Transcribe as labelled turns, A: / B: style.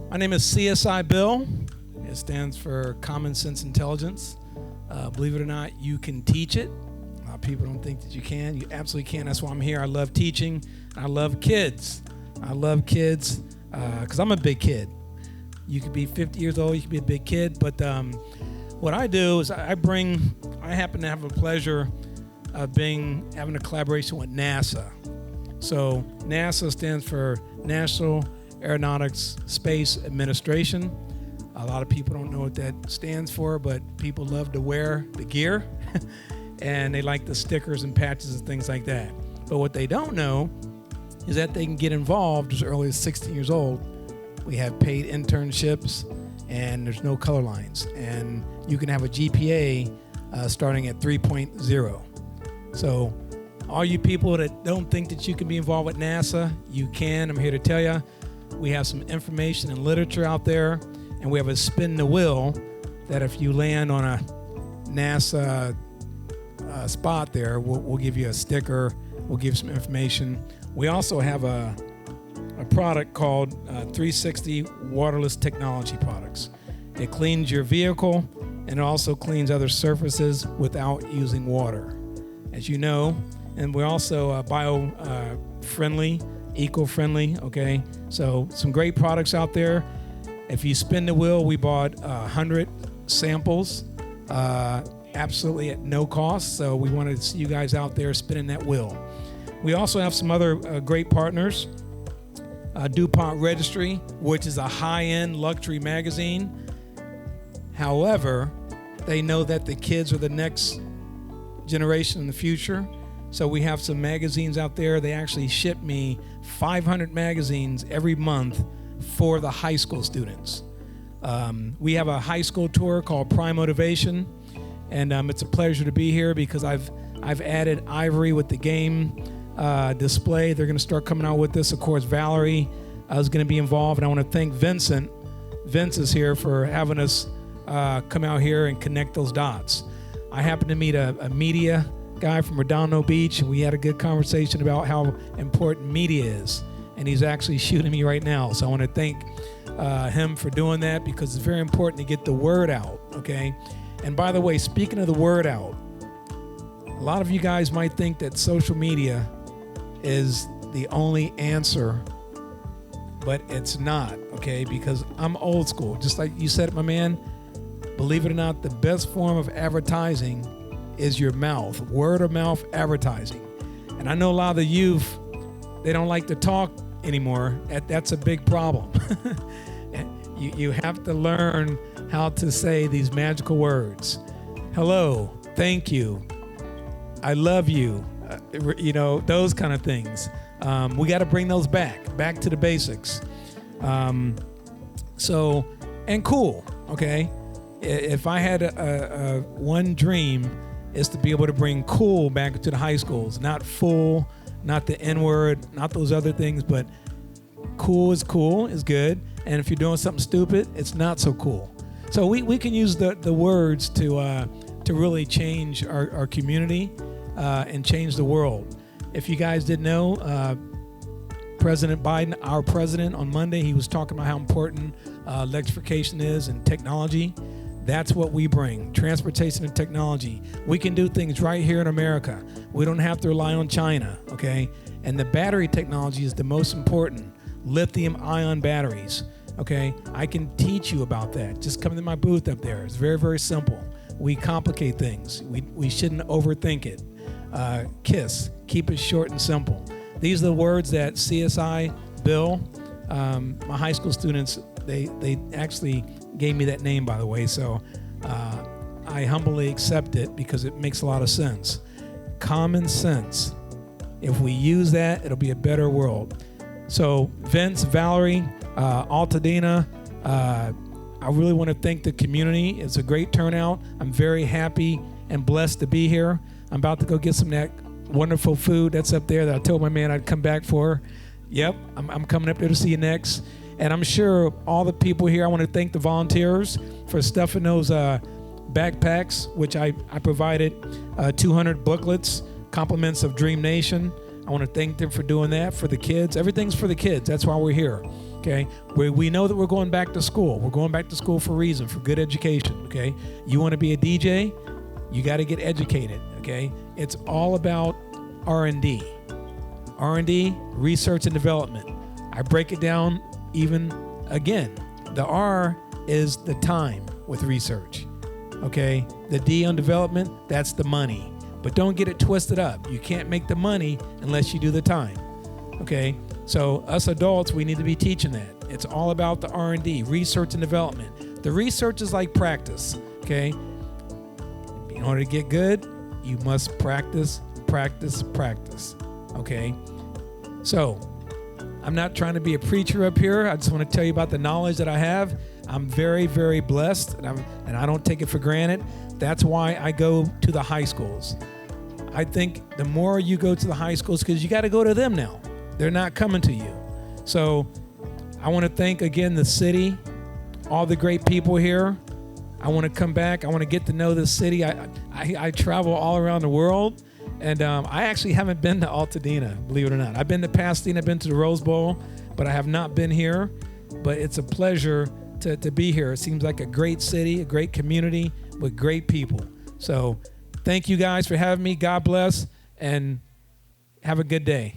A: My name is CSI Bill. It stands for Common Sense Intelligence. Believe it or not, you can teach it. A lot of people don't think that you can. You absolutely can. That's why I'm here. I love teaching. I love kids. I love kids because I'm a big kid. You could be 50 years old. You could be a big kid. But what I do is I happen to have a pleasure of having a collaboration with NASA. So NASA stands for National Aeronautics Space Administration. A lot of people don't know what that stands for, but people love to wear the gear and they like the stickers and patches and things like that. But what they don't know is that they can get involved as early as 16 years old. We have paid internships and there's no color lines. And you can have a GPA starting at 3.0. So all you people that don't think that you can be involved with NASA, you can. I'm here to tell you, we have some information and literature out there, and we have a spin the wheel that if you land on a NASA spot there, we'll give you a sticker, we'll give you some information. We also have a product called 360 Waterless Technology Products. It cleans your vehicle and it also cleans other surfaces without using water. As you know, and we're also bio-friendly, eco-friendly, okay? So some great products out there. If you spin the wheel, we bought 100 samples absolutely at no cost. So we wanted to see you guys out there spinning that wheel. We also have some other great partners. DuPont Registry, which is a high-end luxury magazine. However, they know that the kids are the next generation in the future. So we have some magazines out there. They actually ship me 500 magazines every month for the high school students. We have a high school tour called Prime Motivation, and it's a pleasure to be here because I've added Ivory with the game display. They're going to start coming out with this. Of course, Valerie is going to be involved, and I want to thank Vincent. Vince is here for having us come out here and connect those dots. I happened to meet a media guy from Redondo Beach, and we had a good conversation about how important media is, and he's actually shooting me right now. So I want to thank him for doing that because it's very important to get the word out, okay? And by the way, speaking of the word out, a lot of you guys might think that social media is the only answer, but it's not, okay? Because I'm old school. Just like you said, my man, believe it or not, the best form of advertising is your mouth, word of mouth advertising. And I know a lot of the youth, they don't like to talk anymore. That's a big problem. You have to learn how to say these magical words. Hello, thank you, I love you, those kind of things. We got to bring those back to the basics. So, and cool, okay? If I had a one dream, is to be able to bring cool back to the high schools. Not full, not the N-word, not those other things, but cool is good. And if you're doing something stupid, it's not so cool. So we can use the words to really change our community and change the world. If you guys didn't know, President Biden, our president, on Monday, he was talking about how important electrification is and technology. That's what we bring, transportation and technology. We can do things right here in America. We don't have to rely on China, okay? And the battery technology is the most important, lithium-ion batteries, okay? I can teach you about that. Just come to my booth up there. It's very, very simple. We complicate things. We shouldn't overthink it. KISS, keep it short and simple. These are the words that CSI Bill, my high school students, they actually gave me that name, by the way, so I humbly accept it because it makes a lot of sense. Common sense. If we use that, it'll be a better world. So Vince, Valerie, Altadena, I really want to thank the community. It's a great turnout. I'm very happy and blessed to be here. I'm about to go get some of that wonderful food that's up there that I told my man I'd come back for. Yep, I'm coming up there to see you next. And I'm sure all the people here, I want to thank the volunteers for stuffing those backpacks, which I provided 200 booklets, compliments of Dream Nation. I want to thank them for doing that, for the kids. Everything's for the kids. That's why we're here. Okay, we know that we're going back to school. We're going back to school for a reason, for good education. Okay, you want to be a DJ, you got to get educated. Okay, it's all about R&D. R&D, research and development. I break it down even again. The R is the time with research. Okay, the D on development, that's the money. But don't get it twisted up. You can't make the money unless you do the time. Okay, so us adults, we need to be teaching that. It's all about the R&D, research and development. The research is like practice. Okay, in order to get good, you must practice, practice, practice. Okay, so I'm not trying to be a preacher up here. I just want to tell you about the knowledge that I have. I'm very, very blessed, and I don't take it for granted. That's why I go to the high schools. I think the more you go to the high schools, because you got to go to them now. They're not coming to you. So I want to thank again the city, all the great people here. I want to come back. I want to get to know this city. I travel all around the world, and I actually haven't been to Altadena, believe it or not. I've been to Pasadena, I've been to the Rose Bowl, but I have not been here. But it's a pleasure to be here. It seems like a great city, a great community with great people. So thank you guys for having me. God bless, and have a good day.